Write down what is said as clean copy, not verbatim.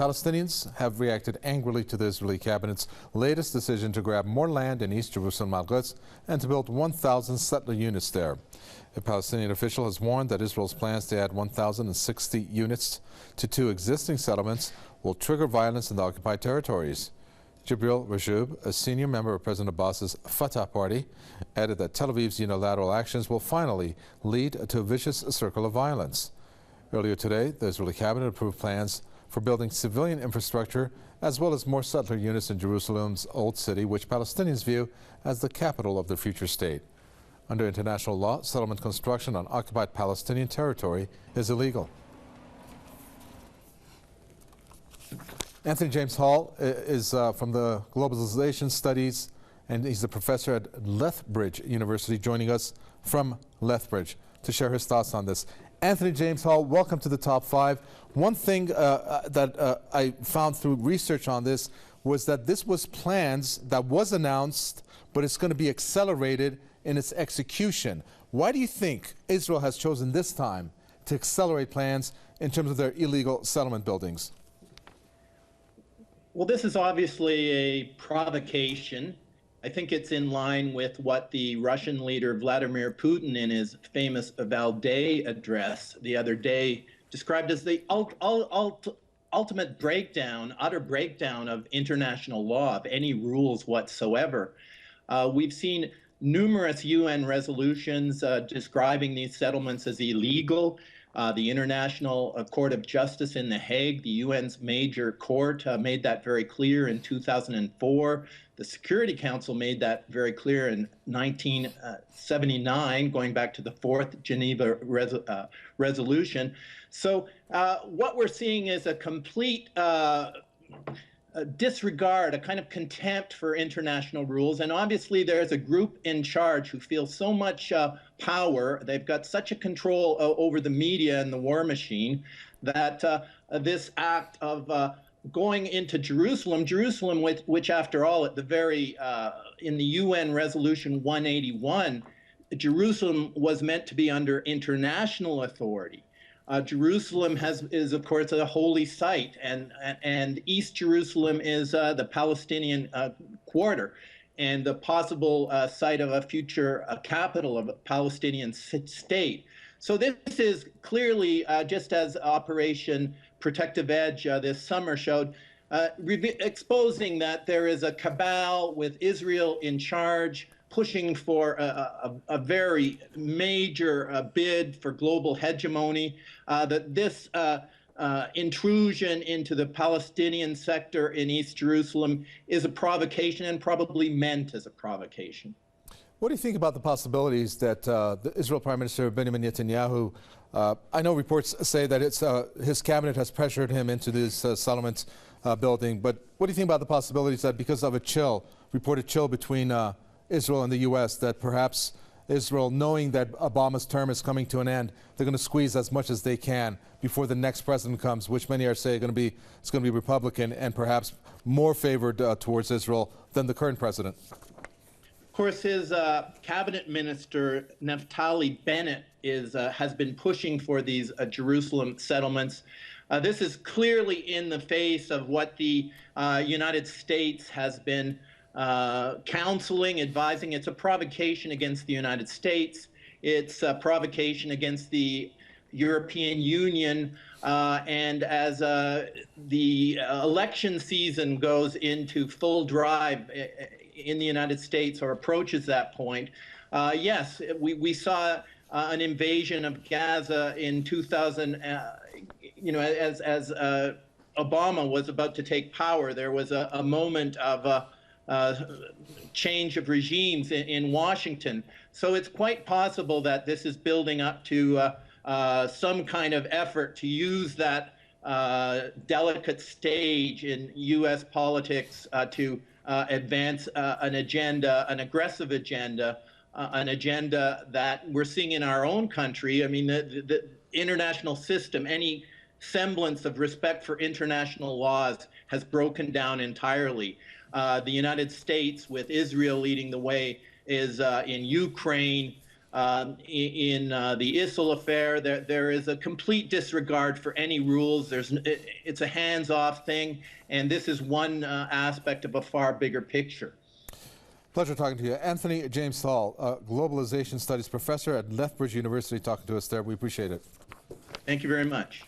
Palestinians have reacted angrily to the Israeli cabinet's latest decision to grab more land in East Jerusalem Al-Quds and to build 1,000 settler units there. A Palestinian official has warned that Israel's plans to add 1,060 units to 2 existing settlements will trigger violence in the occupied territories. Jibril Rajoub, a senior member of President Abbas's Fatah party, added that Tel Aviv's unilateral actions will finally lead to a vicious circle of violence. Earlier today, the Israeli cabinet approved plans for building civilian infrastructure as well as more settler units in Jerusalem's Old City, which Palestinians view as the capital of their future state. Under international law, settlement construction on occupied Palestinian territory is illegal. Anthony James Hall is from the Globalization Studies, and he's a professor at Lethbridge University, joining us from Lethbridge to share his thoughts on this. Anthony James Hall, welcome to the Top 5. One thing that I found through research on this was that this was plans that was announced, but it's going to be accelerated in its execution. Why do you think Israel has chosen this time to accelerate plans in terms of their illegal settlement buildings? Well, this is obviously a provocation. I think it's in line with what the Russian leader Vladimir Putin in his famous Valdai address the other day described as the ultimate breakdown, utter breakdown of international law, of any rules whatsoever. We've seen numerous UN resolutions describing these settlements as illegal. The International Court of Justice in The Hague, the UN's major court, made that very clear in 2004. The Security Council made that very clear in 1979, going back to the Fourth Geneva Resolution. So what we're seeing is a complete disregard, a kind of contempt for international rules. And obviously there's a group in charge who feels so much power, they've got such a control over the media and the war machine, that this act of going into Jerusalem, which after all, at the very, in the UN Resolution 181, Jerusalem was meant to be under international authority. Jerusalem is, of course, a holy site, and East Jerusalem is the Palestinian quarter and the possible site of a future capital of a Palestinian state. So this is clearly, just as Operation Protective Edge this summer showed, exposing that there is a cabal with Israel in charge, pushing for a very major bid for global hegemony, that this intrusion into the Palestinian sector in East Jerusalem is a provocation, and probably meant as a provocation. What do you think about the possibilities that the Israel Prime Minister Benjamin Netanyahu, I know reports say that his cabinet has pressured him into this settlement building, but what do you think about the possibilities that because of a reported chill between Israel and the U.S., that perhaps Israel, knowing that Obama's term is coming to an end, they're going to squeeze as much as they can before the next president comes, which many are saying it's going to be Republican and perhaps more favored towards Israel than the current president? Of course, his cabinet minister, Naftali Bennett, has been pushing for these Jerusalem settlements. This is clearly in the face of what the United States has been counseling, advising. It's a provocation against the United States. It's a provocation against the European Union. And as the election season goes into full drive in the United States, or approaches that point, yes, we saw an invasion of Gaza in 2000. As Obama was about to take power, there was a moment of change of regimes in Washington. So it's quite possible that this is building up to some kind of effort to use that delicate stage in U.S. politics to advance an agenda, an aggressive agenda, an agenda that we're seeing in our own country. I mean, the international system, any semblance of respect for international laws has broken down entirely. The United States, with Israel leading the way, is in Ukraine. in the ISIL affair. There is a complete disregard for any rules. It's a hands-off thing, and this is one aspect of a far bigger picture. Pleasure talking to you. Anthony James Hall, Globalization Studies Professor at Lethbridge University, talking to us there. We appreciate it. Thank you very much.